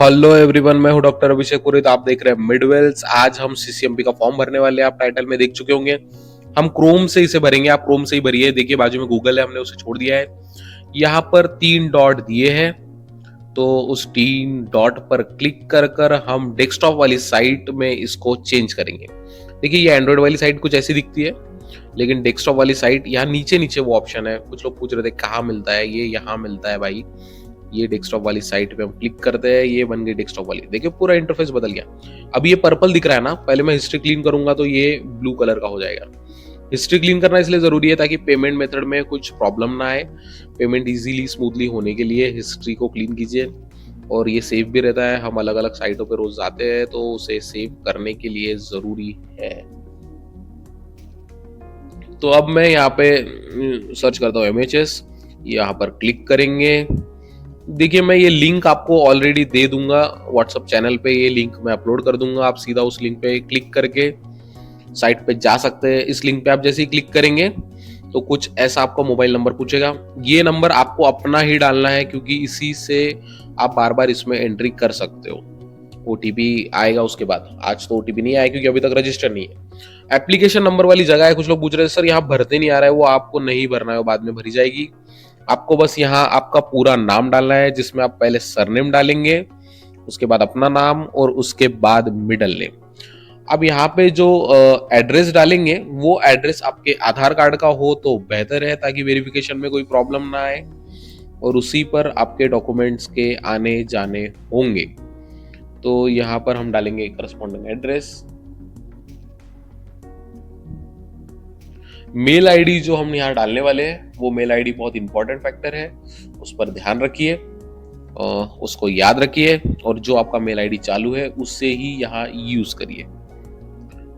Hello everyone, मैं हूं doctor अभिषेक पुरी। तो आप देख रहे हैं मिडवेल्स। आज हम सीसीएमपी का फॉर्म भरने वाले हैं। आप टाइटल में देख चुके होंगे। हम क्रोम से इसे भरेंगे। आप क्रोम से ही भरिए। देखिए बाजू में गूगल है, हमने उसे छोड़ दिया है। यहाँ पर 3 डॉट दिए हैं, तो उस 3 डॉट पर क्लिक कर कर हम डेस्कटॉप वाली साइट में इसको चेंज करेंगे। देखिए ये एंड्रॉइड वाली साइट कुछ ऐसी दिखती है, लेकिन डेस्कटॉप वाली साइट यहाँ नीचे नीचे वो ऑप्शन है। कुछ लोग पूछ रहे थे कहाँ मिलता है, ये यहाँ मिलता है भाई। ये डेस्कटॉप वाली साइट पे हम क्लिक करते हैं, ये बन गई डेस्कटॉप वाली। देखिए पूरा इंटरफेस बदल गया। अब ये पर्पल दिख रहा है ना, पहले मैं हिस्ट्री क्लीन करूंगा तो ये ब्लू कलर का हो जाएगा। हिस्ट्री क्लीन करना इसलिए जरूरी है ताकि पेमेंट मेथड में कुछ प्रॉब्लम ना आए। पेमेंट इजीली स्मूथली होने के लिए हिस्ट्री को क्लीन कीजिए। और ये सेव भी रहता है। हम अलग अलग साइटों पे रोज जाते हैं तो उसे सेव करने के लिए जरूरी है। तो अब मैं यहाँ पे सर्च करता हूँ MHS, यहाँ पर क्लिक करेंगे। देखिए मैं ये लिंक आपको ऑलरेडी दे दूंगा व्हाट्सएप चैनल पे। ये लिंक मैं अपलोड कर दूंगा। आप सीधा उस लिंक पे क्लिक करके साइट पे जा सकते हैं। इस लिंक पे आप जैसे ही क्लिक करेंगे तो कुछ ऐसा आपको मोबाइल नंबर पूछेगा। ये नंबर आपको अपना ही डालना है, क्योंकि इसी से आप बार बार इसमें एंट्री कर सकते हो। OTP आएगा उसके बाद। आज तो OTP नहीं आया क्योंकि अभी तक रजिस्टर नहीं है। एप्लीकेशन नंबर वाली जगह है। कुछ लोग पूछ रहे हैं सर यहाँ भरते नहीं आ रहा है। वो आपको नहीं भरना है, वो बाद में भरी जाएगी। आपको बस यहाँ आपका पूरा नाम डालना है, जिसमें आप पहले सरनेम डालेंगे, उसके बाद अपना नाम और उसके बाद मिडल नेम। अब यहाँ पे जो एड्रेस डालेंगे वो एड्रेस आपके आधार कार्ड का हो तो बेहतर है, ताकि वेरिफिकेशन में कोई प्रॉब्लम ना आए। और उसी पर आपके डॉक्यूमेंट्स के आने जाने होंगे। तो यहाँ पर हम डालेंगे करस्पॉन्डिंग एड्रेस। मेल आईडी जो हम यहाँ डालने वाले हैं, वो मेल आईडी बहुत इंपॉर्टेंट फैक्टर है, उस पर ध्यान रखिए, उसको याद रखिए। और जो आपका मेल आईडी चालू है उससे ही यहाँ यूज करिए।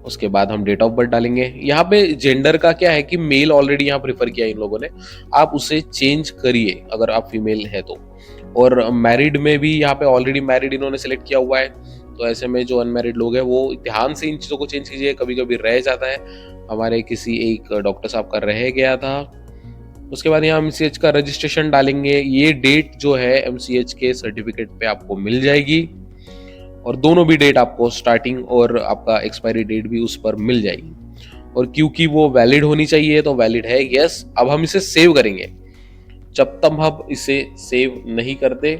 उसके बाद हम डेट ऑफ बर्थ डालेंगे। यहाँ पे जेंडर का क्या है कि मेल ऑलरेडी यहाँ प्रेफर किया इन लोगों ने, आप उसे चेंज करिए अगर आप फीमेल है तो। और मैरिड में भी यहाँ पे ऑलरेडी मैरिड इन्होंने सेलेक्ट किया हुआ है, तो ऐसे में जो अनमैरिड लोग हैं वो ध्यान से इन चीज़ों को चेंज कीजिए। कभी कभी रह जाता है। हमारे किसी एक डॉक्टर साहब का रह गया था। उसके बाद यहाँ MCH का रजिस्ट्रेशन डालेंगे। ये डेट जो है MCH के सर्टिफिकेट पे आपको मिल जाएगी, और दोनों भी डेट आपको स्टार्टिंग और आपका एक्सपायरी डेट भी उस पर मिल जाएगी। और क्योंकि वो वैलिड होनी चाहिए तो वैलिड है, यस। अब हम इसे सेव करेंगे। जब तक हम इसे सेव नहीं करते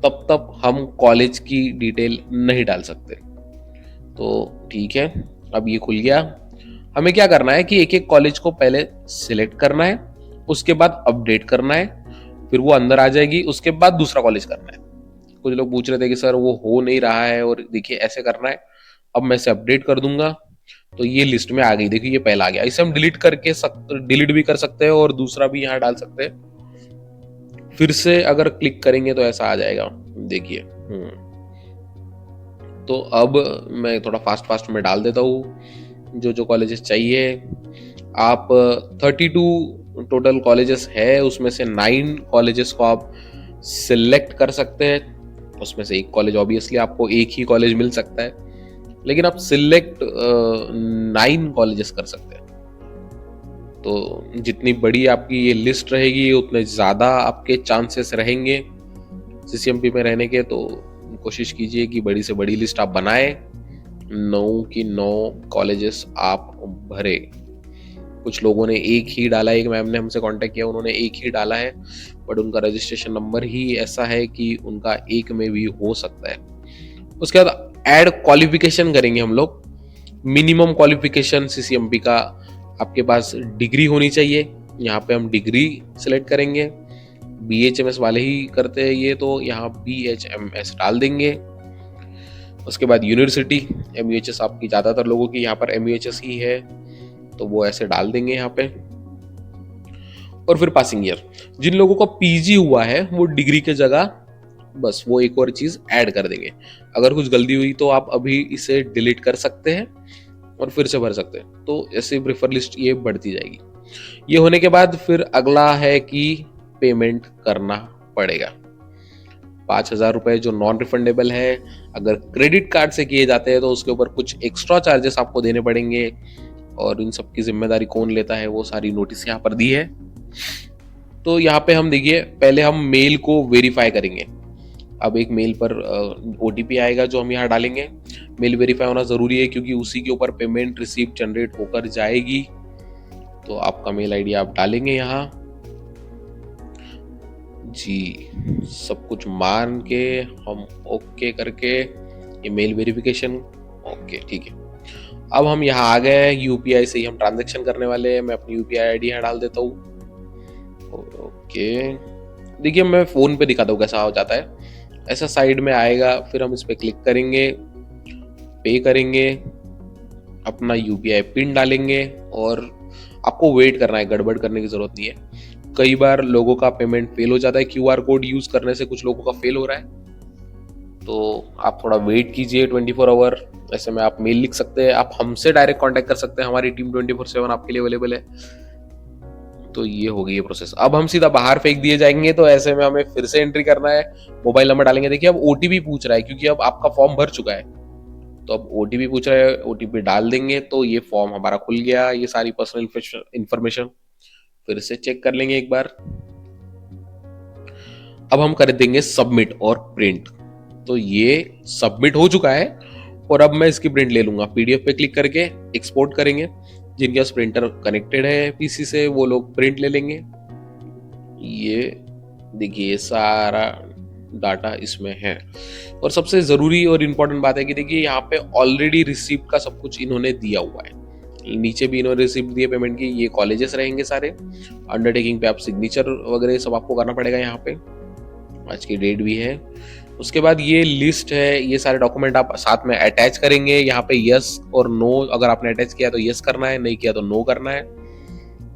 तब तक हम कॉलेज की डिटेल नहीं डाल सकते। तो ठीक है, अब ये खुल गया। हमें क्या करना है कि एक एक कॉलेज को पहले सिलेक्ट करना है, उसके बाद अपडेट करना है, फिर वो अंदर आ जाएगी। उसके बाद दूसरा कॉलेज करना है। कुछ लोग पूछ रहे थे कि सर वो हो नहीं रहा है, और देखिए ऐसे करना है। अब मैं इसे अपडेट कर दूंगा तो ये लिस्ट में आ गई। देखिए ये पहला आ गया। इसे हम डिलीट भी कर सकते हैं और दूसरा भी यहाँ डाल सकते हैं। फिर से अगर क्लिक करेंगे तो ऐसा आ जाएगा। देखिए तो अब मैं थोड़ा फास्ट में डाल देता हूँ जो जो कॉलेजेस चाहिए। आप 32 टोटल कॉलेजेस है, उसमें से 9 कॉलेजेस को आप सिलेक्ट कर सकते हैं। उसमें से एक कॉलेज ऑब्वियसली आपको एक ही कॉलेज मिल सकता है, लेकिन आप सिलेक्ट 9 कॉलेजेस कर सकते हैं। तो जितनी बड़ी आपकी ये लिस्ट रहेगी उतने ज़्यादा आपके चांसेस रहेंगे CCMP में रहने के। तो कोशिश कीजिए कि बड़ी से बड़ी लिस्ट आप बनाएं। 9 की 9 कॉलेजेस आप भरे। कुछ लोगों ने एक ही डाला है। एक मैम ने हमसे कांटेक्ट किया, उन्होंने एक ही डाला है, बट उनका रजिस्ट्रेशन नंबर ही ऐसा है कि उनका एक में भी हो सकता है। उसके बाद ऐड क्वालिफिकेशन करेंगे हम लोग। मिनिमम क्वालिफिकेशन CCMP का आपके पास डिग्री होनी चाहिए। यहाँ पे हम डिग्री सिलेक्ट करेंगे। BHMS वाले ही करते हैं ये, तो यहाँ BHMS डाल देंगे। उसके बाद यूनिवर्सिटी MUHS आपकी ज़्यादातर लोगों की यहाँ पर MUHS ही है, तो वो ऐसे डाल देंगे यहाँ पे। और फिर पासिंग ईयर। जिन लोगों का PG हुआ है वो डिग्री के जगह बस वो एक और चीज ऐड कर देंगे। अगर कुछ गलती हुई तो आप अभी इसे डिलीट कर सकते हैं और फिर से भर सकते हैं। तो ऐसे प्रेफर लिस्ट ये बढ़ती जाएगी। ये होने के बाद फिर अगला है कि पेमेंट करना पड़ेगा। 5,000 रुपए जो नॉन रिफंडेबल है। अगर क्रेडिट कार्ड से किए जाते हैं तो उसके ऊपर कुछ एक्स्ट्रा चार्जेस आपको देने पड़ेंगे, और इन सब की जिम्मेदारी कौन लेता है वो सारी नोटिस यहाँ पर दी है। तो यहाँ पे हम देखिए पहले हम मेल को वेरीफाई करेंगे। अब एक मेल पर OTP आएगा जो हम यहाँ डालेंगे। मेल वेरीफाई होना ज़रूरी है क्योंकि उसी के ऊपर पेमेंट रिसीप्ट जनरेट होकर जाएगी। तो आपका मेल आईडी आप डालेंगे यहाँ जी। सब कुछ मान के हम ओके करके ये मेल वेरिफिकेशन ओके ठीक है। अब हम यहाँ आ गए, यूपीआई से ही हम ट्रांजैक्शन करने वाले हैं। मैं अपनी यूपीआई आईडी यहाँ डाल देता हूँ। ओके, देखिए मैं फ़ोन पे दिखाता हूँ कैसा हो जाता है। ऐसा साइड में आएगा, फिर हम इस पर क्लिक करेंगे, पे करेंगे, अपना यूपीआई पिन डालेंगे और आपको वेट करना है, गड़बड़ करने की ज़रूरत नहीं है। कई बार लोगों का पेमेंट फेल हो जाता है, क्यूआर कोड यूज़ करने से कुछ लोगों का फेल हो रहा है, तो आप थोड़ा वेट कीजिए 24 आवर। ऐसे में आप मेल लिख सकते हैं, आप हमसे डायरेक्ट कांटेक्ट कर सकते हैं, हमारी टीम 24/7 आपके लिए अवेलेबल है। तो ये हो गई ये प्रोसेस। अब हम सीधा बाहर फेंक दिए जाएंगे, तो ऐसे में हमें फिर से एंट्री करना है, मोबाइल नंबर डालेंगे। देखिए अब ओटीपी पूछ रहा है क्योंकि अब आपका फॉर्म भर चुका है, तो अब ओटीपी पूछ रहा है, ओटीपी डाल देंगे तो ये फॉर्म हमारा खुल गया। ये सारी पर्सनल इंफॉर्मेशन फिर से चेक कर लेंगे एक बार। अब हम कर देंगे सबमिट और प्रिंट। तो ये सबमिट हो चुका है और अब मैं इसकी प्रिंट ले लूंगा। पीडीएफ पे क्लिक करके एक्सपोर्ट करेंगे। जिनके पास प्रिंटर कनेक्टेड है पीसी से वो लोग प्रिंट ले लेंगे। ये देखिए सारा डाटा इसमें है। और सबसे जरूरी और इम्पोर्टेंट बात है कि देखिए यहाँ पे ऑलरेडी रिसिप्ट का सब कुछ इन्होंने दिया हुआ है। नीचे भी इन्होंने रिसिप्ट दिए पेमेंट की। ये कॉलेजेस रहेंगे सारे। अंडरटेकिंग पे आप सिग्नेचर वगैरह सब आपको करना पड़ेगा यहाँ पे। आज की डेट भी है। उसके बाद ये लिस्ट है, ये सारे डॉक्यूमेंट आप साथ में अटैच करेंगे। यहाँ पे यस और नो, अगर आपने अटैच किया तो यस करना है, नहीं किया तो नो करना है।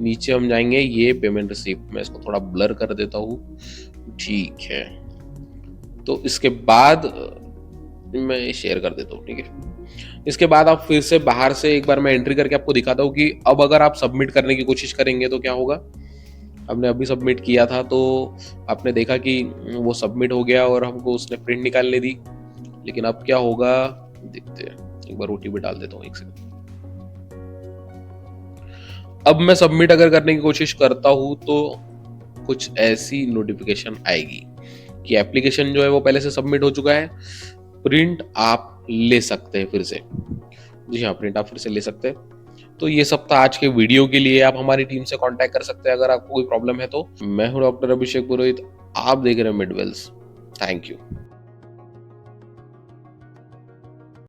नीचे हम जाएंगे, ये पेमेंट रिसिप्ट, मैं इसको थोड़ा ब्लर कर देता हूँ, ठीक है। तो इसके बाद मैं शेयर कर देता हूँ, ठीक है। इसके बाद आप फिर से बाहर से एक बार मैं एंट्री करके आपको दिखाता हूँ कि अब अगर आप सबमिट करने की कोशिश करेंगे तो क्या होगा। हमने अभी सबमिट किया था तो आपने देखा कि वो सबमिट हो गया और हमको उसने प्रिंट निकालने दी। लेकिन अब क्या होगा देखते हैं, एक बार ओटीपी डाल देता हूँ, एक सेकंड। अब मैं सबमिट अगर करने की कोशिश करता हूँ तो कुछ ऐसी नोटिफिकेशन आएगी कि एप्लीकेशन जो है वो पहले से सबमिट हो चुका है, प्रिंट आप ले सकते हैं फिर से। जी हाँ, प्रिंट आप फिर से ले सकते हैं। तो ये सब था आज के वीडियो के लिए। आप हमारी टीम से कांटेक्ट कर सकते हैं अगर आपको कोई प्रॉब्लम है तो। मैं हूँ डॉक्टर अभिषेक पुरोहित, आप देख रहे हैं मिडवेल्स। Thank you.